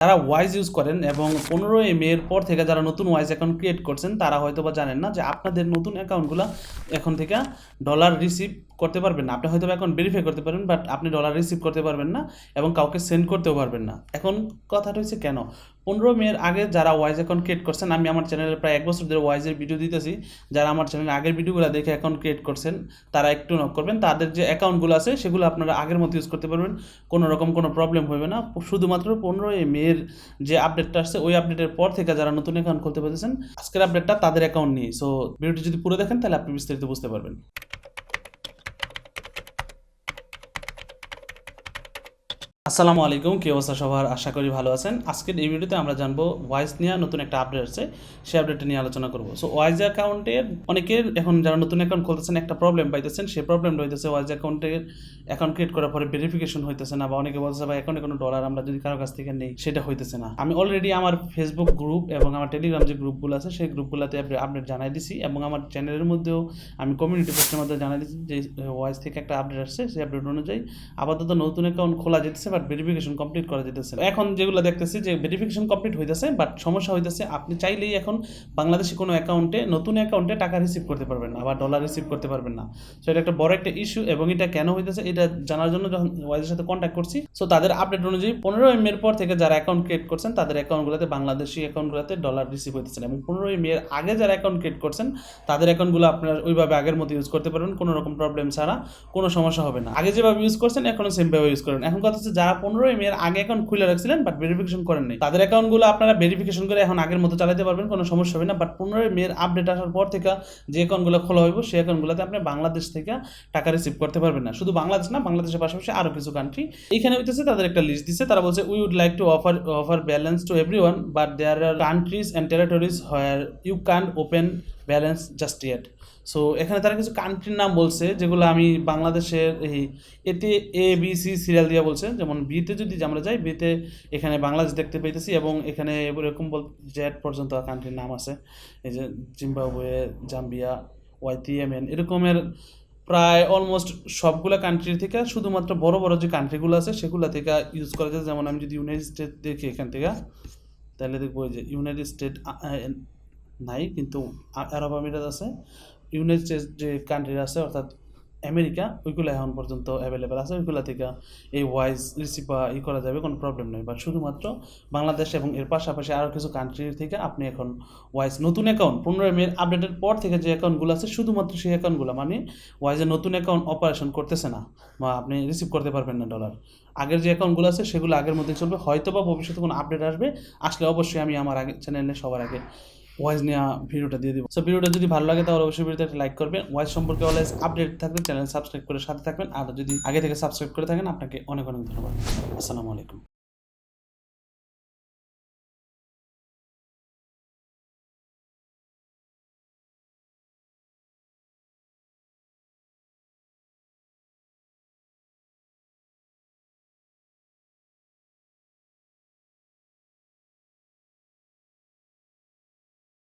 যারা wise use করেন এবং 15 মের পর থেকে যারা নতুন ওয়াইজ অ্যাকাউন্ট ক্রিয়েট করছেন তারা হয়তো বা জানেন না যে আপনাদের নতুন অ্যাকাউন্টগুলো এখন থেকে ডলার রিসিভ করতে পারবেন না। আপনি হয়তো অ্যাকাউন্ট ভেরিফাই করতে পারবেন, বাট আপনি ডলার রিসিভ করতে পারবেন না এবং কাউকে সেন্ড করতেও পারবেন না। এখন কথাটা হচ্ছে কেন 15 মের আগে যারা ওয়াইজ অ্যাকাউন্ট ক্রিয়েট করছেন, আমি আমার চ্যানেলে প্রায় 1 বছর ধরে ওয়াইজের ভিডিও দিতেছি, যারা আমার চ্যানেলে আগের ভিডিওগুলো দেখে অ্যাকাউন্ট ক্রিয়েট করছেন তারা একটু নক করবেন। তাদের যে অ্যাকাউন্টগুলো আছে সেগুলো আপনারা আগের মতো ইউজ করতে পারবেন, কোনো রকম কোনো প্রবলেম হবে না। শুধুমাত্র 15 মের যে আপডেটটা আসছে ওই আপডেটের পর থেকে যারা নতুন অ্যাকাউন্ট খুলতে পারতেছেন, আজকের আপডেটটা তাদের অ্যাকাউন্ট নিয়ে। সো ভিডিওটি যদি পুরো দেখেন তাহলে আপনি বিস্তারিত বুঝতে পারবেন। আসসালামু আলাইকুম, কি অবস্থা সবার? আশা করি ভালো আছেন। আজকের এই ভিডিওতে আমরা জানবো ওয়াইজ নিয়ে নতুন একটা আপডেট আছে, সেই আপডেটটা নিয়ে আলোচনা করবো। সো ওয়াইজ অ্যাকাউন্টের অনেকের এখন যারা নতুন অ্যাকাউন্ট খুলতেছেন একটা প্রবলেম পাইতেছেন, সেই প্রবলেমটা হইতেছে ওয়াইজ অ্যাকাউন্টের অ্যাকাউন্ট ক্রিয়েট করার পরে ভেরিফিকেশন হইতেছে না, বা অনেকে বলছে ভাই অ্যাকাউন্টে কোনো ডলার আমরা যদি কারো কাছ থেকে নেই সেটা হইতেছে না। আমি অলরেডি আমার ফেসবুক গ্রুপ এবং আমার টেলিগ্রাম যে গ্রুপগুলো আছে সেই গ্রুপগুলোতে আপডেট জানাই দিছি, এবং আমার চ্যানেলের মধ্যেও আমি কমিউনিটি পোস্টের মধ্যে জানাই দিচ্ছি যে ওয়াইজ থেকে একটা আপডেট আসছে। সেই আপডেট অনুযায়ী আপাতত নতুন অ্যাকাউন্ট খোলা যেতেছে, বাট ভেরিফিকেশন কমপ্লিট করা যেতেছে। এখন যেগুলো দেখতেছি যে ভেরিফিকেশন কমপ্লিট হইতেছে, বাট সমস্যা হইতেছে আপনি চাইলেই এখন বাংলাদেশে কোনো অ্যাকাউন্টে নতুন অ্যাকাউন্টে টাকা রিসিভ করতে পারবেন না বা ডলার রিসিভ করতে পারবেন না। সো এটা একটা বড় একটা ইস্যু, এবং এটা কেন হইতেছে এটা জানার জন্য যখন ওয়াইজের সাথে কন্ট্যাক্ট করছি, সো তাদের আপডেট অনুযায়ী 15 মের পর থেকে যারা অ্যাকাউন্ট ক্রিয়েট করছেন তাদের অ্যাকাউন্টগুলোতে বাংলাদেশি অ্যাকাউন্টগুলোতে ডলার রিসিভ হইতেছে, এবং 15 মের আগে যারা অ্যাকাউন্ট ক্রিয়েট করছেন তাদের অ্যাকাউন্টগুলো আপনারা ওইভাবে আগের মতো ইউজ করতে পারবেন, কোনো রকম প্রবলেম ছাড়া, কোনো সমস্যা হবে না। আগে যেভাবে ইউজ করছেন এখনো সেমভাবে ইউজ করেন। এখন কথা হচ্ছে যারা 15 মের আগে অ্যাকাউন্ট খুলে রাখছিলেন বাট ভেরিফিকেশন করেন নাই, তাদের অ্যাকাউন্টগুলো আপনারা ভেরিফিকেশন করে এখন আগের মতো চালাতে পারবেন, কোনো সমস্যা হবে না। বাট 15 মের আপডেট আসার পর থেকে যে অ্যাকাউন্টগুলো খোলা হইব সেই অ্যাকাউন্টগুলোতে আপনি বাংলাদেশ থেকে টাকা রিসিভ করতে পারবেন না। শুধু বাংলাদেশ না, বাংলাদেশের পাশাপাশি আরও কিছু কান্ট্রি এখানে হইতেছে তাদের একটা লিস্ট দিচ্ছে। তারা বলছে we would like to offer balance to everyone, but there are countries and territories where you can't open balance just yet. So এখানে তারা কিছু কান্ট্রির নাম বলছে যেগুলো আমি বাংলাদেশের এই এতে ABC সিরিয়াল দিয়ে বলছে। যেমন বিতে যদি আমরা যাই, বিতে এখানে বাংলাদেশ দেখতে পাইতেছি, এবং এখানে এরকম জেড পর্যন্ত কান্ট্রির নাম আছে, এই যে জিম্বাবুয়ে, জাম্বিয়া, ইয়েমেন, এরকমের প্রায় অলমোস্ট সবগুলো কান্ট্রি থেকে শুধুমাত্র বড় বড় যে কান্ট্রিগুলো আছে সেগুলো থেকে ইউজ করা যায়। যেমন আমি যদি ইউনাইটেড স্টেট দেখি এখান থেকে, তাহলে দেখবো যে ইউনাইটেড স্টেট নাই, কিন্তু আরব আমিরাত আছে। ইউনাইটেড স্টেটস যে কান্ট্রি আছে অর্থাৎ আমেরিকা, ওইগুলো এখন পর্যন্ত অ্যাভেলেবেল আছে, ওইগুলো থেকে এই ওয়াইজ রিসিভ বা করা যাবে, কোনো প্রবলেম নেই। বাট শুধুমাত্র বাংলাদেশ এবং এর পাশাপাশি আরও কিছু কান্ট্রির থেকে আপনি এখন ওয়াইজ নতুন অ্যাকাউন্ট 15 মের আপডেটের পর থেকে যে অ্যাকাউন্টগুলো আছে শুধুমাত্র সেই অ্যাকাউন্টগুলো, মানে ওয়াইজের নতুন অ্যাকাউন্ট অপারেশন করতেছে না বা আপনি রিসিভ করতে পারবেন না ডলার। আগের যে অ্যাকাউন্টগুলো আছে সেগুলো আগের মধ্যেই চলবে, হয়তো বা ভবিষ্যতে কোনো আপডেট আসলে অবশ্যই আমি আমার আগে চ্যানেলে সবার আগে ওয়াইজ নিয়ে ভিডিওটা দিয়ে দিব। সো ভিডিওটা যদি ভালো লাগে তাহলে অবশ্যই ভিডিওতে একটা লাইক করবেন। ওয়াইজ সম্পর্কে অলওয়েজ আপডেট থাকবে চ্যানেল সাবস্ক্রাইব করে সাথে থাকবেন, আর যদি আগে থেকে সাবস্ক্রাইব করে থাকেন আপনাকে অনেক অনেক ধন্যবাদ। আসসালামু আলাইকুম।